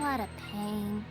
What a pain.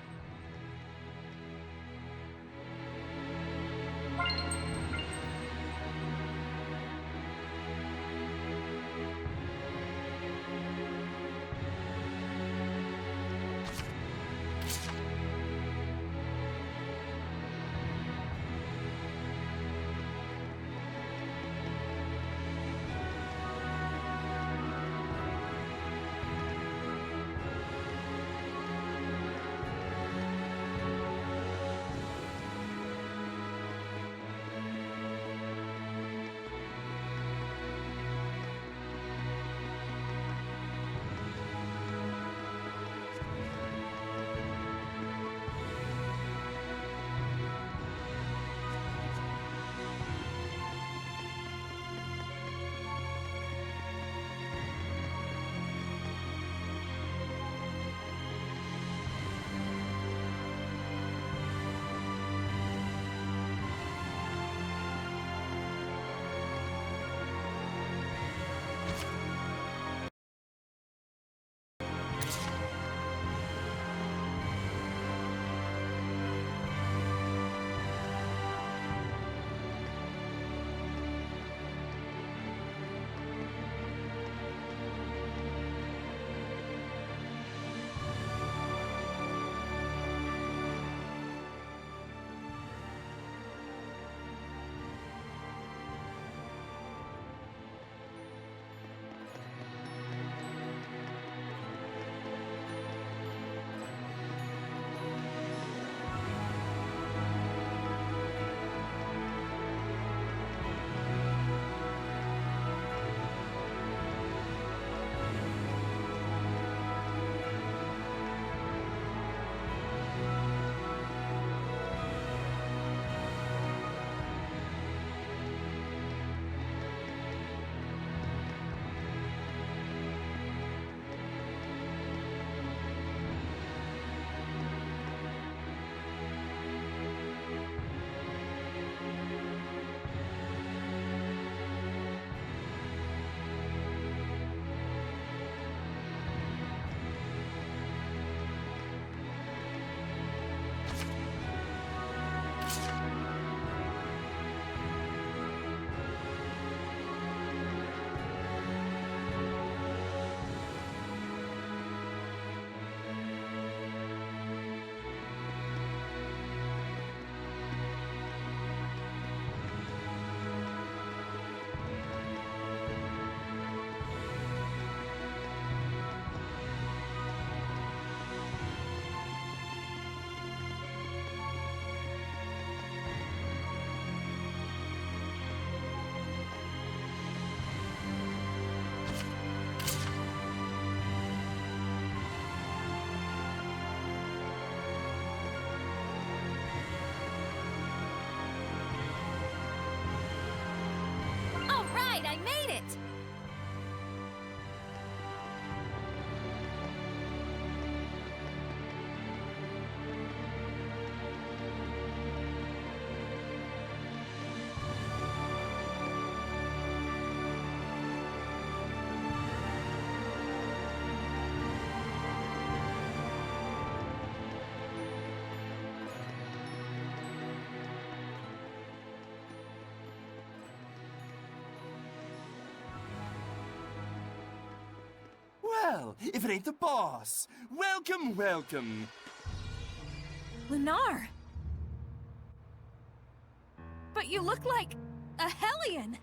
I made it! Well, if it ain't the boss! Welcome, welcome! Lunar! But you look like a Hellion!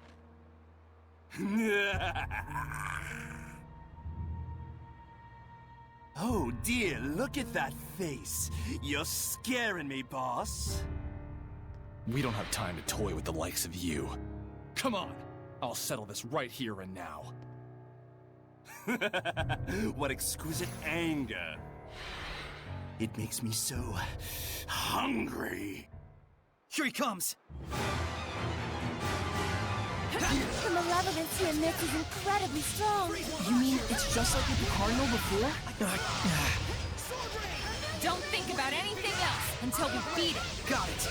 Oh dear, look at that face! You're scaring me, boss! We don't have time to toy with the likes of you. Come on! I'll settle this right here and now. What exquisite anger! It makes me so hungry! Here he comes! The malevolence he emits is incredibly strong. You mean it's just like with the Cardinal before? Don't think about anything else until we beat it. Got it.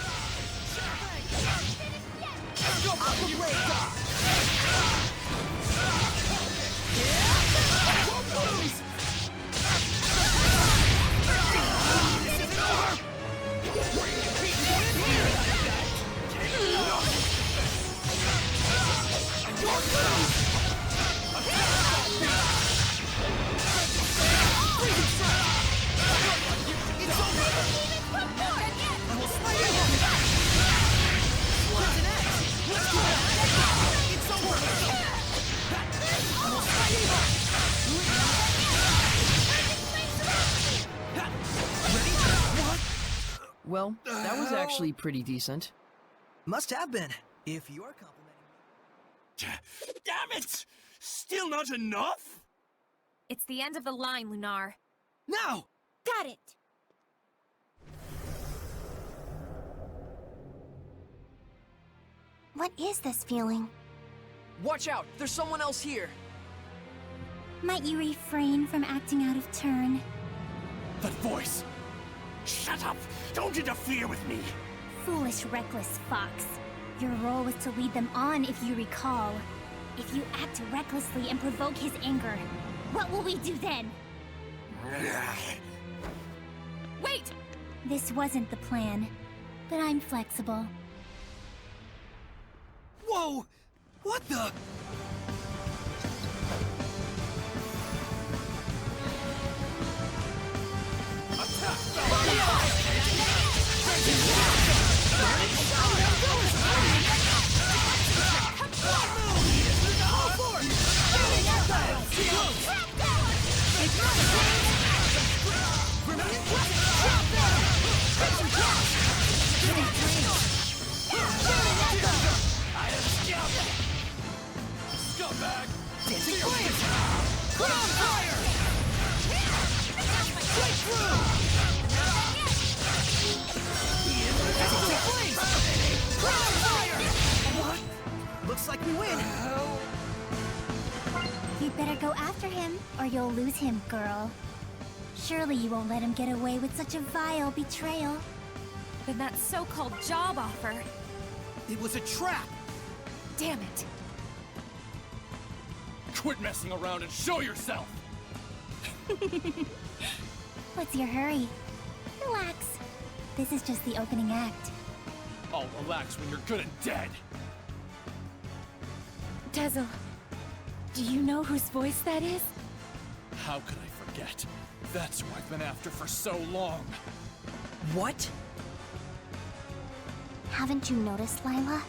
Well, that was actually pretty decent. Must have been, if you are complimenting me. Damn it! Still not enough? It's the end of the line, Lunar. Now! Got it! What is this feeling? Watch out! There's someone else here! Might you refrain from acting out of turn? That voice! Shut up! Don't interfere with me! Foolish, reckless fox. Your role was to lead them on, if you recall. If you act recklessly and provoke his anger, what will we do then? Wait! This wasn't the plan, but I'm flexible. Whoa! What the? Scumbag! Dancing flames! Cloud fire! Break through! Dancing flames! Cloud fire! What? Looks like we win. You'd better go after him, or you'll lose him, girl. Surely you won't let him get away with such a vile betrayal. Then that so-called job offer. It was a trap! Damn it. Quit messing around and show yourself! What's your hurry? Relax. This is just the opening act. I'll relax when you're good and dead! Dezel, do you know whose voice that is? How could I forget? That's who I've been after for so long! What? Haven't you noticed, Lila?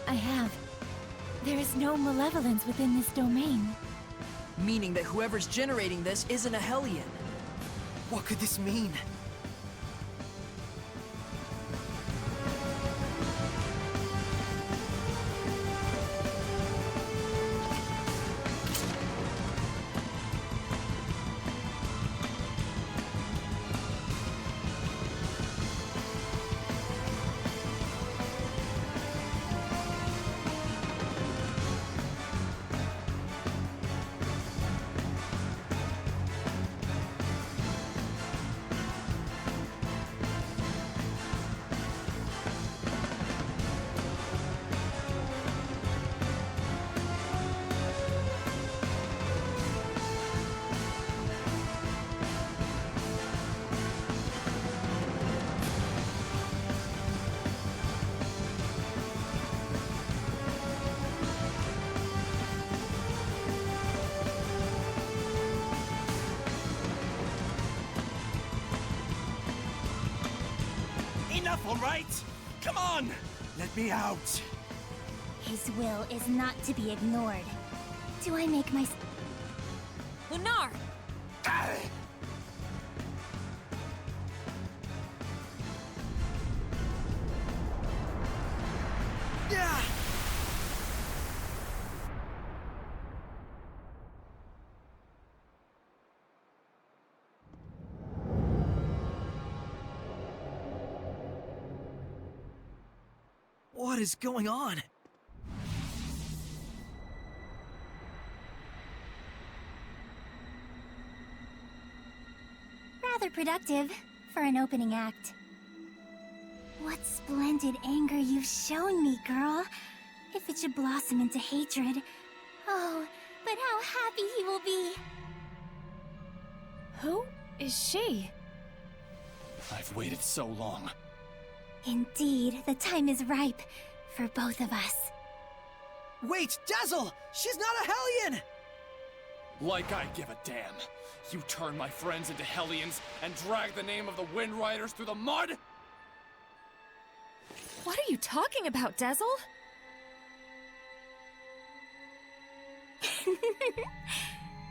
I have. There is no malevolence within this domain. Meaning that whoever's generating this isn't a Hellion. What could this mean? Enough, all right? Come on! Let me out! His will is not to be ignored. Do I make my... Lunar! Ah! Yeah! What is going on? Rather productive for an opening act. What splendid anger you've shown me, girl. If it should blossom into hatred. Oh, but how happy he will be. Who is she? I've waited so long. Indeed, the time is ripe for both of us. Wait, Dezel! She's not a Hellion! Like I give a damn. You turn my friends into Hellions and drag the name of the Wind Riders through the mud? What are you talking about, Dezel?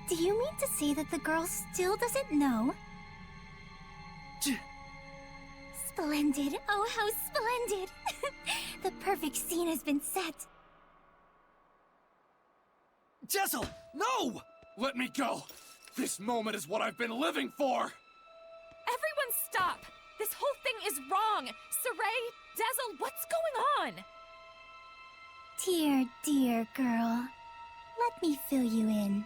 Do you mean to say that the girl still doesn't know? Splendid! Oh, how splendid! The perfect scene has been set. Dezel, no! Let me go! This moment is what I've been living for! Everyone stop! This whole thing is wrong! Saray, Dezel, what's going on? Dear, dear girl. Let me fill you in.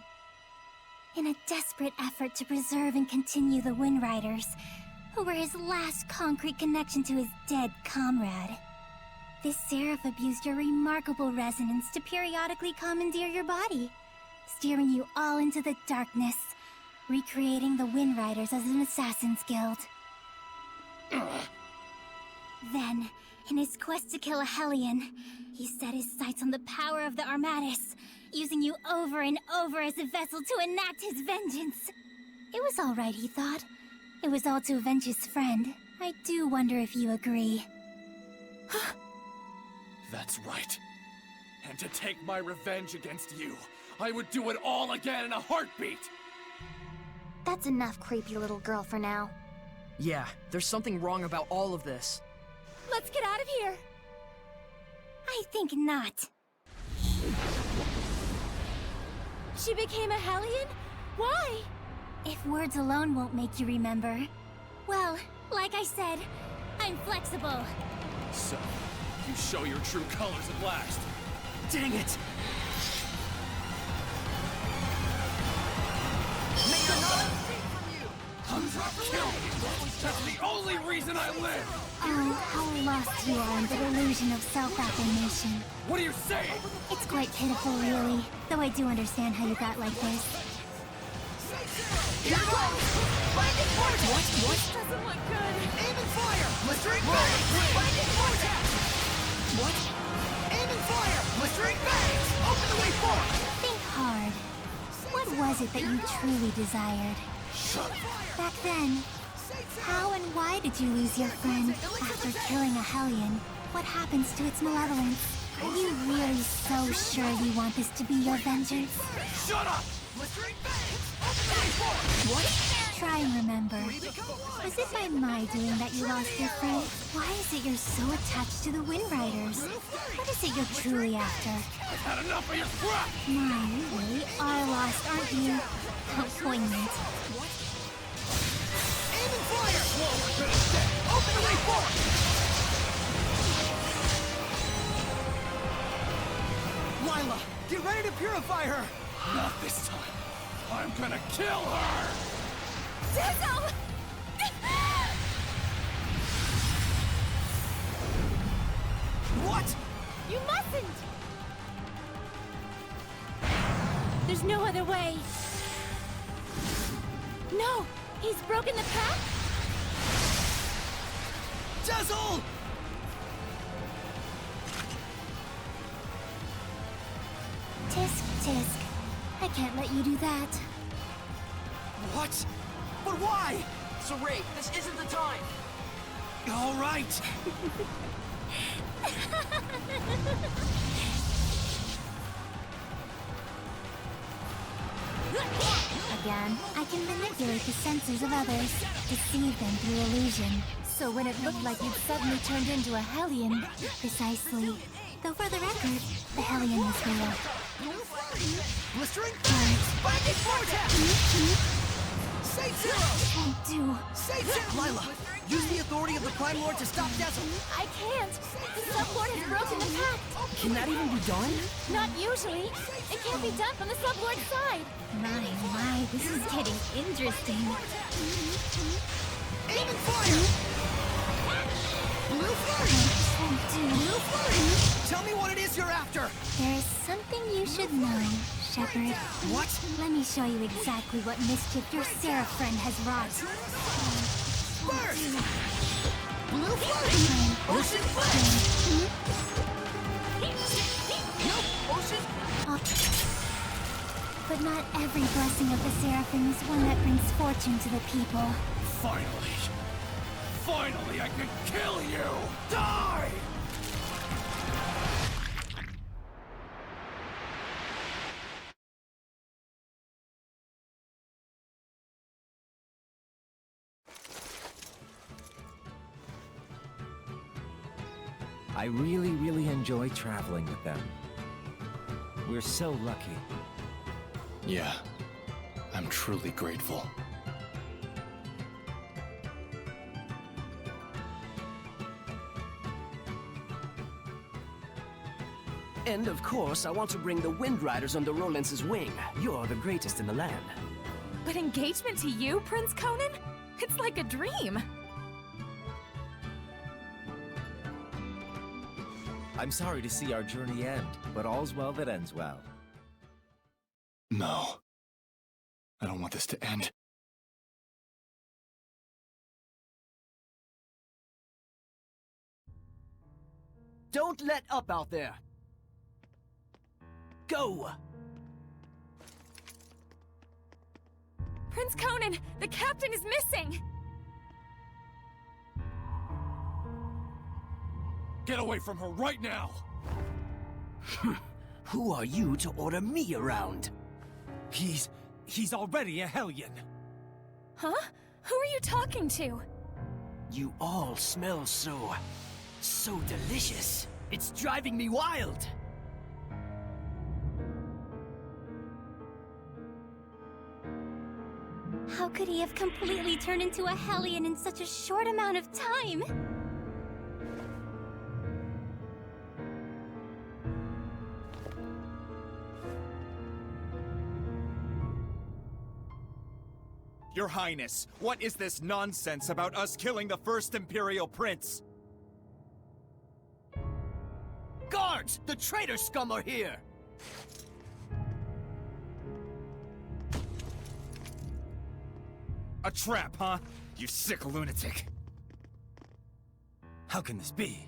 In a desperate effort to preserve and continue the Wind Riders, who were his last concrete connection to his dead comrade, this seraph abused your remarkable resonance to periodically commandeer your body, steering you all into the darkness, recreating the Wind Riders as an assassin's guild. Then, in his quest to kill a Hellion, he set his sights on the power of the Armatis, using you over and over as a vessel to enact his vengeance. It was all right, he thought. It was all to avenge his friend. I do wonder if you agree. That's right. And to take my revenge against you, I would do it all again in a heartbeat! That's enough, creepy little girl, for now. Yeah, there's something wrong about all of this. Let's get out of here! I think not. She became a Hellion? Why? If words alone won't make you remember, well, like I said, I'm flexible. So, you show your true colors at last. Dang it! May the knowledge speak from you! I'm gonna kill you! That's the only reason I live! Oh, how lost you are in the delusion of self-affirmation. What are you saying? It's quite pitiful, really, though I do understand how you got like this. Here goes! Blinding vortex! What? Doesn't look good. Aim and fire! Blistering bangs! Blinding vortex! What? Aim and fire! Blistering bangs! Open the way forward! Think hard. What was it that you truly desired? Shut up! Back then, how and why did you lose your friend? After killing a Hellion, what happens to its malevolence? Are you really so sure you want this to be your vengeance? Shut up! Blistering bangs! Open the way forward! What? Try and remember. Was it by my doing that you lost your friend? Why is it you're so attached to the Wind Riders? What is it you're truly after? I've had enough of your crap! My, you really are lost, aren't you? How poignant. Aim and fire! Open the way forward! Lila, get ready to purify her! Not this time. I'm gonna kill her! Dezel! What? You mustn't! There's no other way. No! He's broken the pact? Dezel! Tisk, tisk. I can't let you do that. What? But why? Saray, this isn't the time! All right. Again, I can manipulate the sensors of others, deceive them through illusion. So when it looked like you'd suddenly turned into a Hellion, Precisely. Though for the record, the Hellion was real. Blistering bangs! Blinding vortex! Say zero! Won't do. Say zero! Lila, use the authority of the Prime Lord to stop Dezel. I can't. The Sublord has broken the pact. Can that even be done? Not usually. It can't be done from the Sublord's side. My, this is getting interesting. Aim and fire! Blue flurry! Won't do. Blue flurry! Tell me what it is you're after! There is something you should know, Shepard. What? Let me show you exactly what mischief your Seraph friend has wrought. Burst! Blue flurry! Ocean flame! Nope! Ocean... But not every blessing of the Seraphim is one that brings fortune to the people. Finally! Finally, I can kill you! Die! I really enjoy traveling with them. We're so lucky. Yeah, I'm truly grateful. And of course, I want to bring the Wind Riders under Rolance's wing. You're the greatest in the land. But engagement to you, Prince Conan? It's like a dream. I'm sorry to see our journey end, but all's well that ends well. No. I don't want this to end. Don't let up out there! Go! Prince Conan, the captain is missing! Get away from her right now! Who are you to order me around? He's already a Hellion. Huh? Who are you talking to? You all smell so delicious. It's driving me wild. How could he have completely turned into a Hellion in such a short amount of time? Your Highness, what is this nonsense about us killing the first Imperial Prince? Guards! The traitor scum are here! A trap, huh? You sick lunatic. How can this be?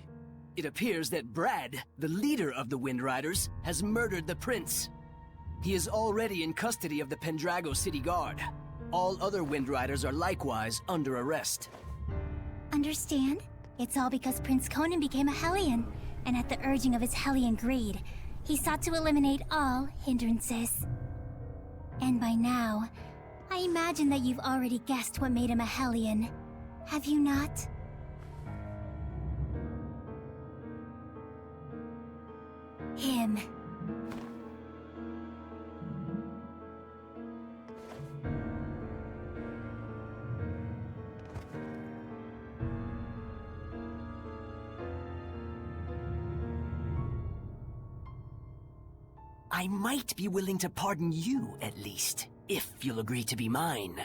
It appears that Brad, the leader of the Wind Riders, has murdered the prince. He is already in custody of the Pendrago City Guard. All other Wind Riders are likewise under arrest. Understand? It's all because Prince Conan became a Hellion, and at the urging of his Hellion greed, he sought to eliminate all hindrances. And by now, I imagine that you've already guessed what made him a Hellion. Have you not? Him. I might be willing to pardon you, at least, if you'll agree to be mine.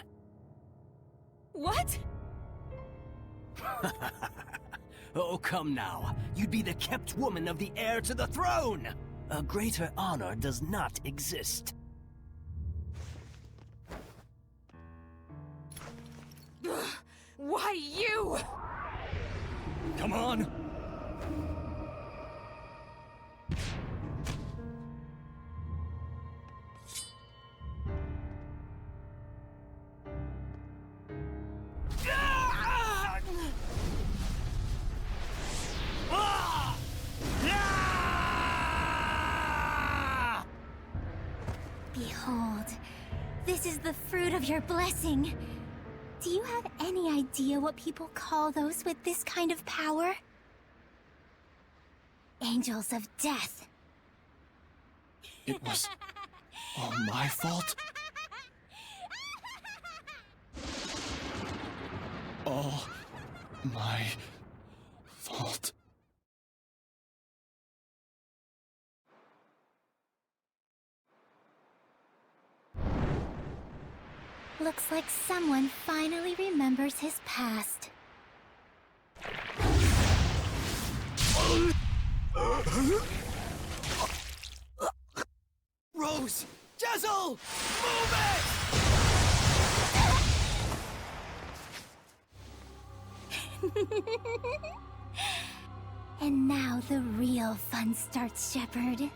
What? Oh, come now. You'd be the kept woman of the heir to the throne! A greater honor does not exist. Why you? Come on! Behold, this is the fruit of your blessing. Do you have any idea what people call those with this kind of power? Angels of death. It was all my fault? All my fault. Looks like someone finally remembers his past. Rose! Dezel! Move it! And now the real fun starts, Shepard.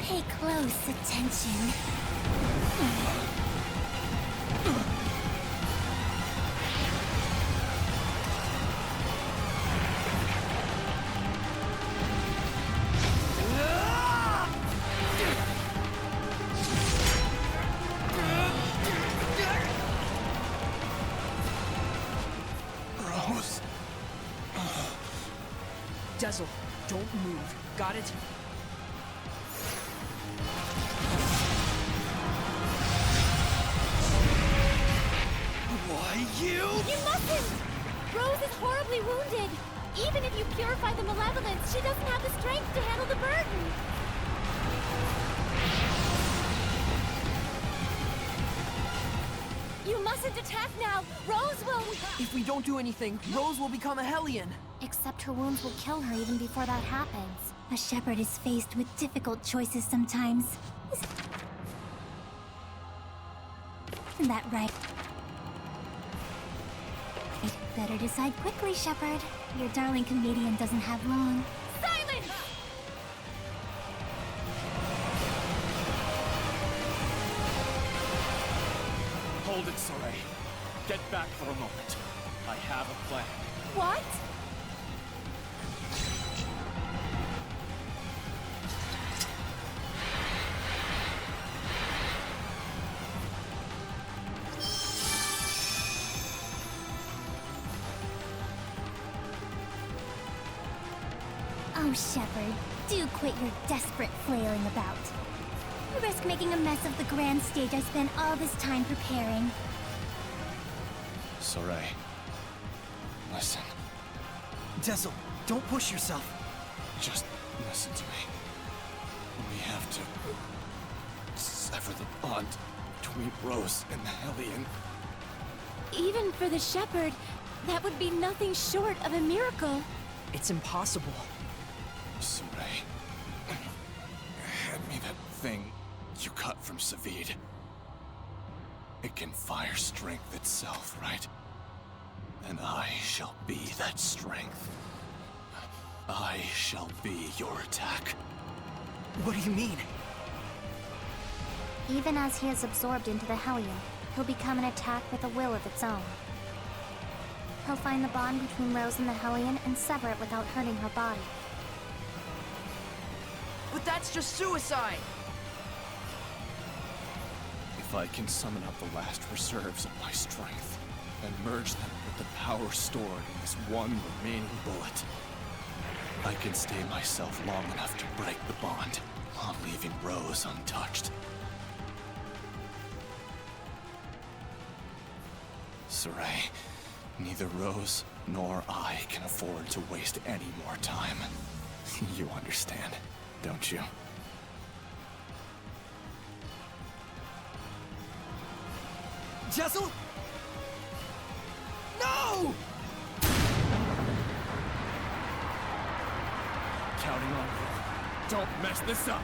Pay close attention. Rose. Dezel, don't move. Got it? Why, you? You mustn't! Rose is horribly wounded. Even if you purify the malevolence, she doesn't have the strength to handle the burden. You mustn't attack now. Rose will... If we don't do anything, Rose will become a Hellion. Except her wounds will kill her even before that happens. A shepherd is faced with difficult choices sometimes. Isn't that right? Better decide quickly, Shepherd. Your darling comedian doesn't have long. Silence! Hold it, Saray. Get back for a moment. I have a plan. What? Oh, Shepherd, do quit your desperate flailing about. You risk making a mess of the grand stage I spent all this time preparing. Saray. Listen. Dezel, don't push yourself. Just listen to me. We have to sever the bond between Rose and the Hellion. Even for the Shepherd, that would be nothing short of a miracle. It's impossible. Saray. Hand me that thing you cut from Savid. It can fire strength itself, right? And I shall be that strength. I shall be your attack. What do you mean? Even as he is absorbed into the Hellion, he'll become an attack with a will of its own. He'll find the bond between Rose and the Hellion and sever it without hurting her body. But that's just suicide! If I can summon up the last reserves of my strength, and merge them with the power stored in this one remaining bullet, I can stay myself long enough to break the bond, while leaving Rose untouched. Saray, neither Rose nor I can afford to waste any more time. You understand, don't you? Dezel? No! Counting on you. Don't mess this up!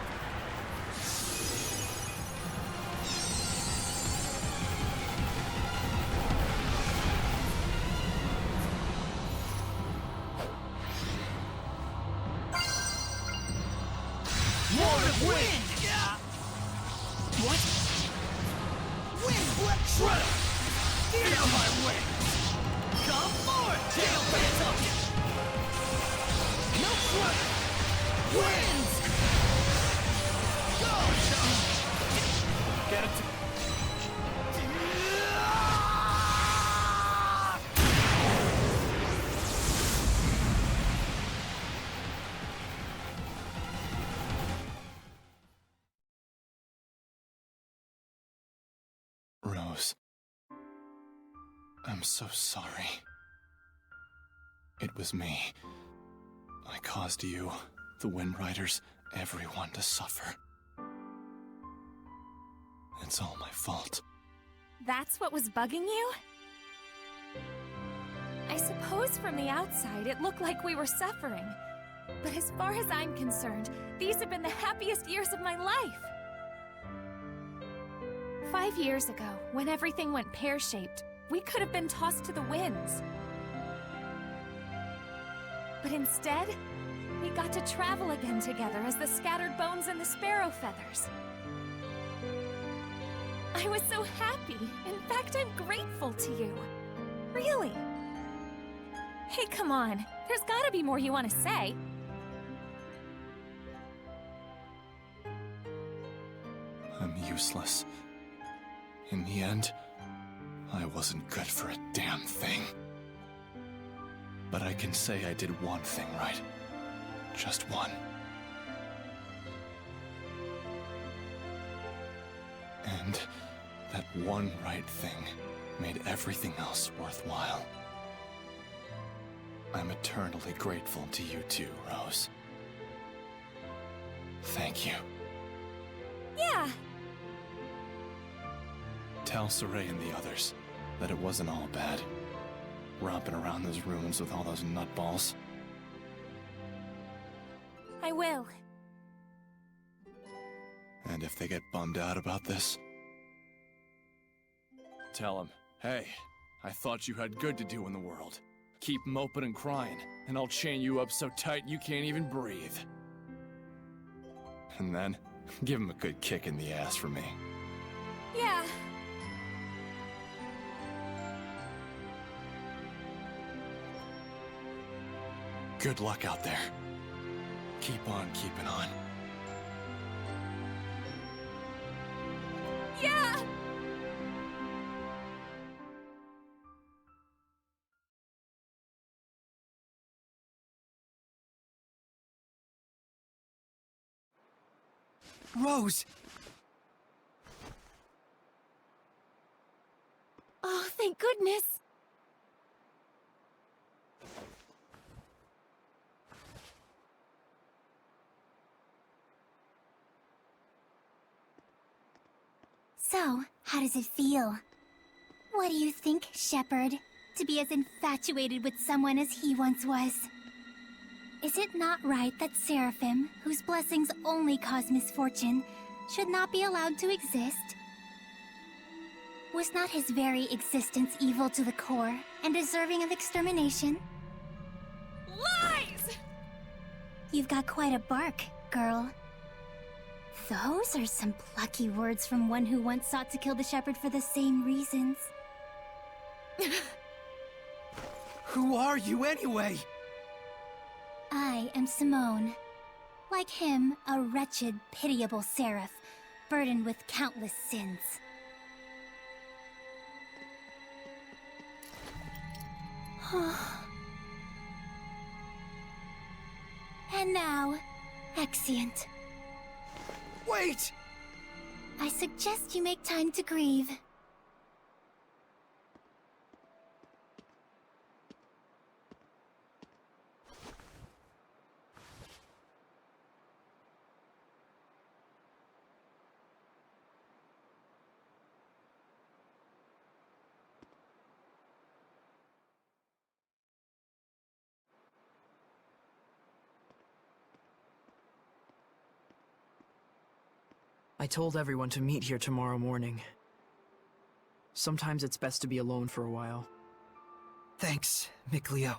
Lord of Wind! What? Wind Black Shredder! Feel my wings! Come forth, Tail Phantom! No Shredder! Winds! Go! Get it to... Rose. I'm so sorry. It was me. I caused you, the Wind Riders, everyone to suffer. It's all my fault. That's what was bugging you? I suppose from the outside it looked like we were suffering. But as far as I'm concerned, these have been the happiest years of my life. 5 years ago, when everything went pear-shaped, we could have been tossed to the winds. But instead, we got to travel again together as the scattered bones and the sparrow feathers. I was so happy. In fact, I'm grateful to you. Really. Hey, come on. There's gotta be more you want to say. I'm useless. In the end, I wasn't good for a damn thing. But I can say I did one thing right. Just one. And that one right thing made everything else worthwhile. I'm eternally grateful to you too, Rose. Thank you. Yeah. Tell Saray and the others that it wasn't all bad. Romping around those ruins with all those nutballs. I will. And if they get bummed out about this, tell them, hey, I thought you had good to do in the world. Keep moping and crying, and I'll chain you up so tight you can't even breathe. And then, give him a good kick in the ass for me. Yeah. Good luck out there. Keep on keeping on. Yeah! Rose! Oh, thank goodness! So, how does it feel? What do you think, Shepherd? To be as infatuated with someone as he once was? Is it not right that Seraphim, whose blessings only cause misfortune, should not be allowed to exist? Was not his very existence evil to the core and deserving of extermination? Lies! You've got quite a bark, girl. Those are some plucky words from one who once sought to kill the Shepherd for the same reasons. Who are you anyway? I am Simone. Like him, a wretched, pitiable seraph, burdened with countless sins. And now, Exeunt. Wait! I suggest you make time to grieve. I told everyone to meet here tomorrow morning. Sometimes it's best to be alone for a while. Thanks, Mikleo.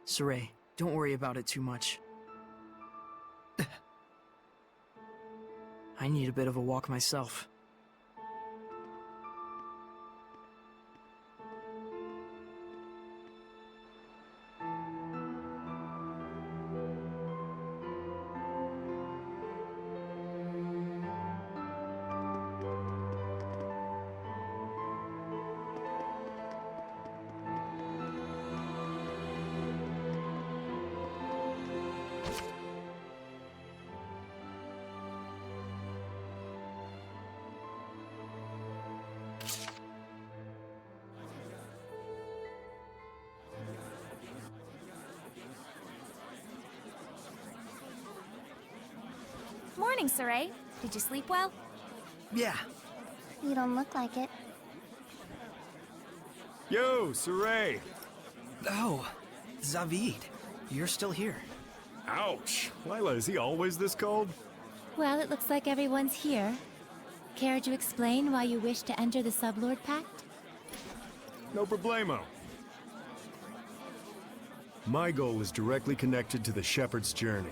Saray, don't worry about it too much. I need a bit of a walk myself. Morning, Saray. Did you sleep well? Yeah. You don't look like it. Yo, Saray! Oh, Zavid. You're still here. Ouch! Lila, is he always this cold? Well, it looks like everyone's here. Care to explain why you wish to enter the Sublord Pact? No problemo. My goal is directly connected to the Shepherd's journey.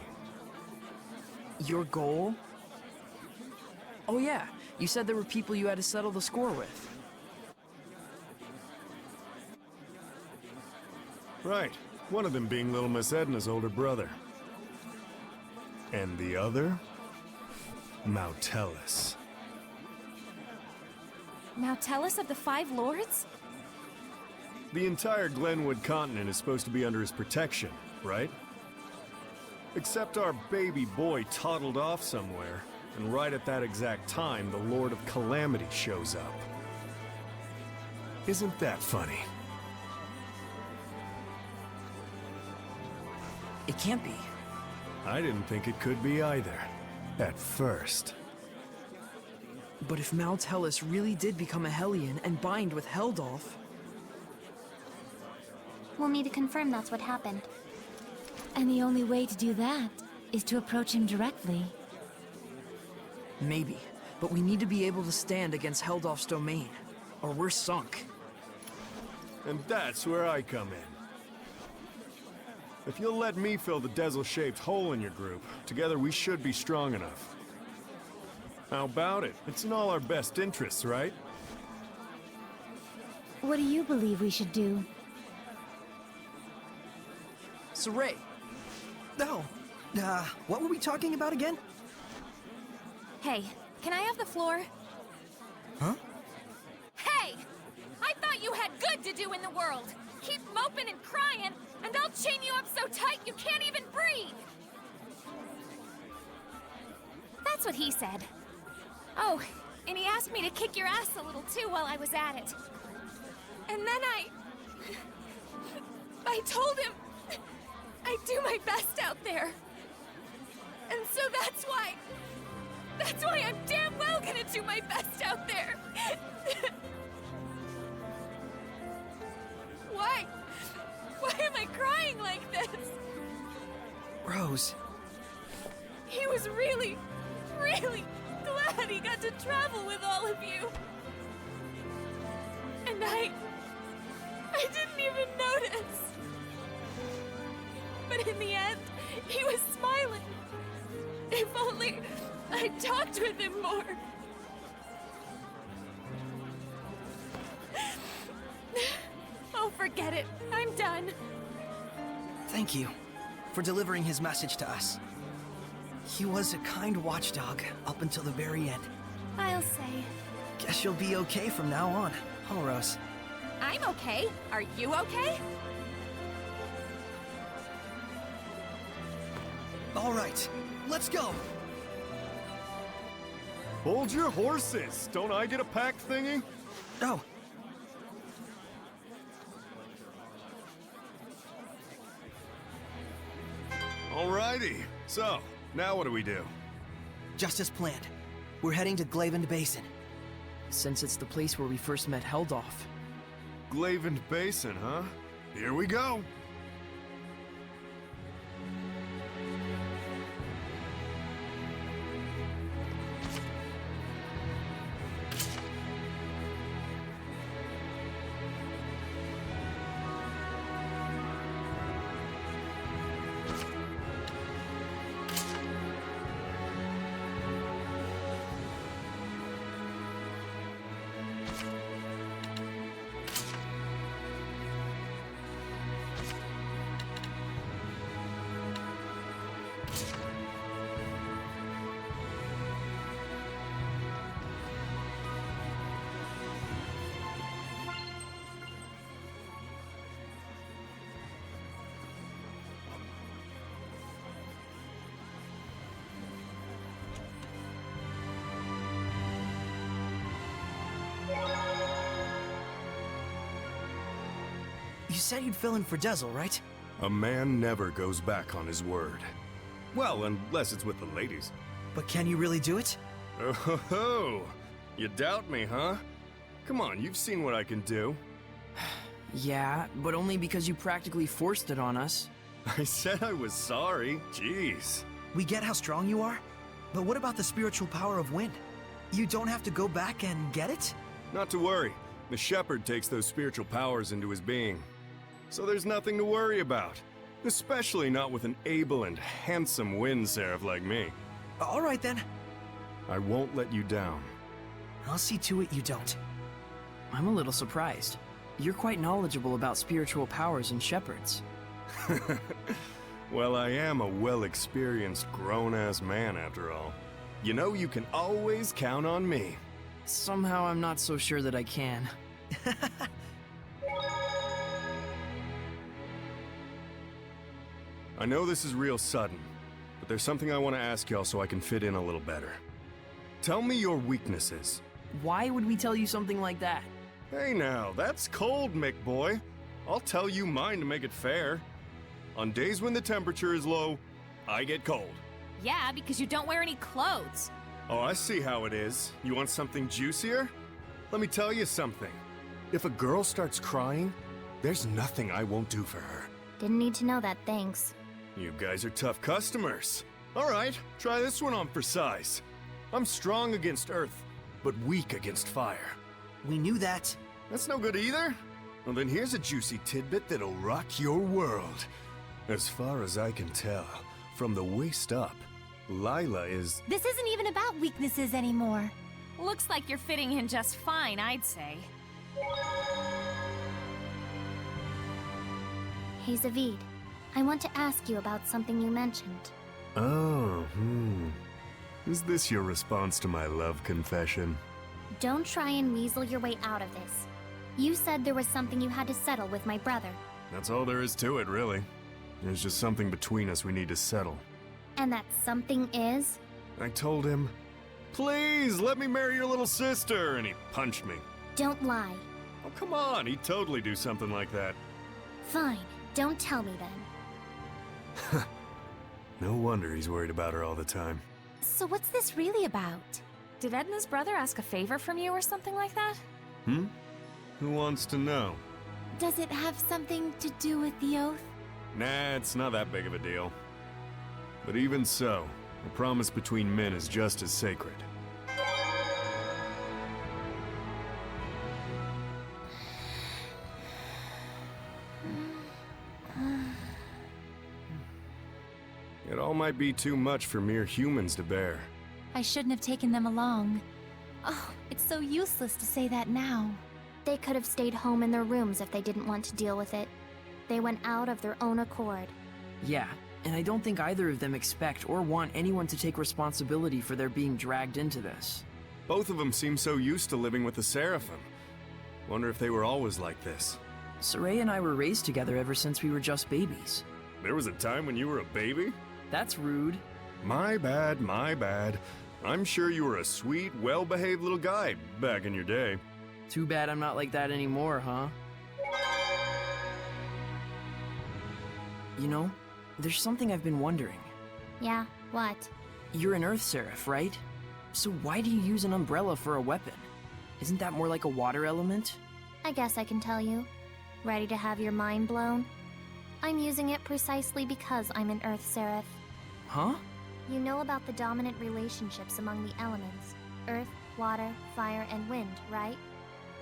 Your goal? Oh yeah, you said there were people you had to settle the score with. Right. One of them being little Miss Edna's older brother. And the other? Mautellus. Now tell us of the Five Lords? The entire Glenwood continent is supposed to be under his protection, right? Except our baby boy toddled off somewhere, and right at that exact time, the Lord of Calamity shows up. Isn't that funny? It can't be. I didn't think it could be either. At first. But if Mal Tellus really did become a Hellion and bind with Heldolf... We'll need to confirm that's what happened. And the only way to do that is to approach him directly. Maybe. But we need to be able to stand against Heldolf's domain, or we're sunk. And that's where I come in. If you'll let me fill the Dezel-shaped hole in your group, together we should be strong enough. How about it? It's in all our best interests, right? What do you believe we should do? So Ray, No. What were we talking about again? Hey, can I have the floor? Huh? Hey! I thought you had good to do in the world! Keep moping and crying, and I'll chain you up so tight you can't even breathe! That's what he said. Oh, and he asked me to kick your ass a little too while I was at it. And then I told him I'd do my best out there. And so that's why I'm damn well gonna do my best out there. Why? Why am I crying like this? Rose. He was really, really glad he got to travel with all of you. And I didn't even notice. But in the end, he was smiling. If only I'd talked with him more. Oh, forget it. I'm done. Thank you for delivering his message to us. He was a kind watchdog up until the very end. I'll say. Guess you'll be okay from now on, huh, Rose? I'm okay. Are you okay? All right, let's go. Hold your horses! Don't I get a pack thingy? Oh. Alrighty. So, now what do we do? Just as planned. We're heading to Glavin Basin. since it's the place where we first met Heldolf. Glavin Basin, huh? Here we go! You said you'd fill in for Dezel, right? A man never goes back on his word. Well, unless it's with the ladies. But can you really do it? Oh ho ho! You doubt me, huh? Come on, you've seen what I can do. Yeah, but only because you practically forced it on us. I said I was sorry. Jeez. We get how strong you are, but what about the spiritual power of wind? You don't have to go back and get it? Not to worry. The shepherd takes those spiritual powers into his being. So there's nothing to worry about. Especially not with an able and handsome wind seraph like me. All right then. I won't let you down. I'll see to it you don't. I'm a little surprised. You're quite knowledgeable about spiritual powers and shepherds. Well, I am a well-experienced grown-ass man after all. You know you can always count on me. Somehow I'm not so sure that I can. I know this is real sudden, there's something I want to ask y'all so I can fit in a little better. Tell me your weaknesses. Why would we tell you something like that? Hey now, that's cold, Mick boy. I'll tell you mine to make it fair. On days when the temperature is low, I get cold. Yeah, because you don't wear any clothes. Oh, I see how it is. You want something juicier? Let me tell you something. If a girl starts crying, there's nothing I won't do for her. Didn't need to know that, thanks. You guys are tough customers. All right, try this one on for size. I'm strong against earth, but weak against fire. We knew that. That's no good either? Well, then here's a juicy tidbit that'll rock your world. As far as I can tell, from the waist up, Lila is... This isn't even about weaknesses anymore. Looks like you're fitting in just fine, I'd say. Hey, Zavid. I want to ask you about something you mentioned. Oh, Is this your response to my love confession? Don't try and weasel your way out of this. You said there was something you had to settle with my brother. That's all there is to it, really. There's just something between us we need to settle. And that something is? I told him, please, let me marry your little sister, and he punched me. Don't lie. Oh, come on, he'd totally do something like that. Fine, don't tell me then. No wonder he's worried about her all the time. So what's this really about? Did Edna's brother ask a favor from you or something like that? Who wants to know? Does it have something to do with the oath? Nah, it's not that big of a deal. But even so, a promise between men is just as sacred. It all might be too much for mere humans to bear. I shouldn't have taken them along. Oh, it's so useless to say that now. They could have stayed home in their rooms if they didn't want to deal with it. They went out of their own accord. Yeah, and I don't think either of them expect or want anyone to take responsibility for their being dragged into this. Both of them seem so used to living with the Seraphim. Wonder if they were always like this. Saray and I were raised together ever since we were just babies. There was a time when you were a baby? That's rude. My bad, my bad. I'm sure you were a sweet, well-behaved little guy back in your day. Too bad I'm not like that anymore, huh? You know, there's something I've been wondering. Yeah, what? You're an Earth Seraph, right? So why do you use an umbrella for a weapon? Isn't that more like a water element? I guess I can tell you. Ready to have your mind blown? I'm using it precisely because I'm an Earth Seraph. Huh? You know about the dominant relationships among the elements. Earth, water, fire, and wind, right?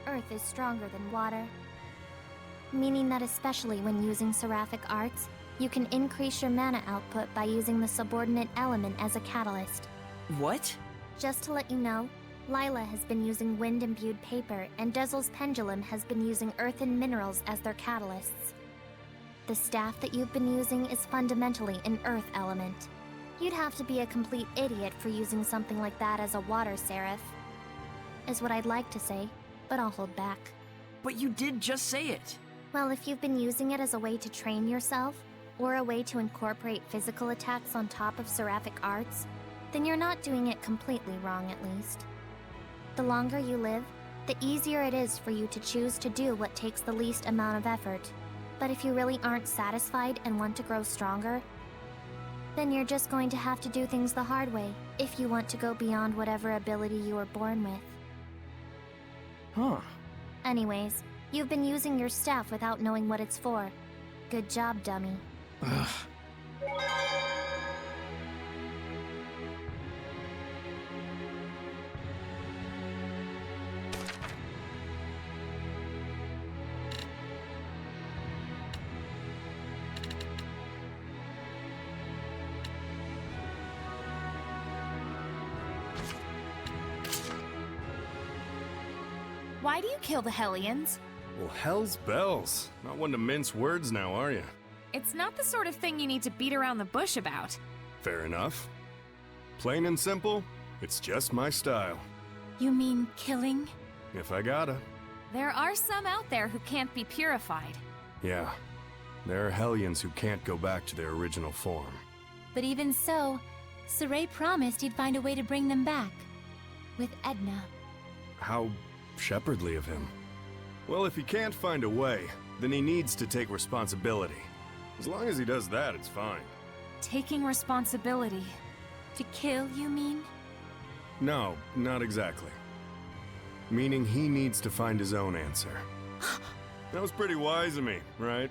Earth is stronger than water. Meaning that especially when using seraphic arts, you can increase your mana output by using the subordinate element as a catalyst. What? Just to let you know, Lila has been using wind-imbued paper, and Dezel's pendulum has been using earthen minerals as their catalysts. The staff that you've been using is fundamentally an earth element. You'd have to be a complete idiot for using something like that as a water seraph. Is what I'd like to say, but I'll hold back. But you did just say it. Well, if you've been using it as a way to train yourself, or a way to incorporate physical attacks on top of seraphic arts, then you're not doing it completely wrong at least. The longer you live, the easier it is for you to choose to do what takes the least amount of effort. But if you really aren't satisfied and want to grow stronger, then you're just going to have to do things the hard way if you want to go beyond whatever ability you were born with. Huh. Anyways, you've been using your staff without knowing what it's for. Good job, dummy. Ugh. Why do you kill the Hellions? Well, hell's bells. Not one to mince words now, are you? It's not the sort of thing you need to beat around the bush about. Fair enough. Plain and simple, it's just my style. You mean killing? If I gotta. There are some out there who can't be purified. Yeah. There are Hellions who can't go back to their original form. But even so, Saray promised he'd find a way to bring them back. With Edna. How shepherdly of him. Well, if he can't find a way, then he needs to take responsibility. As long as he does that, it's fine. Taking responsibility. To kill, you mean? No, not exactly. Meaning he needs to find his own answer. That was pretty wise of me, right?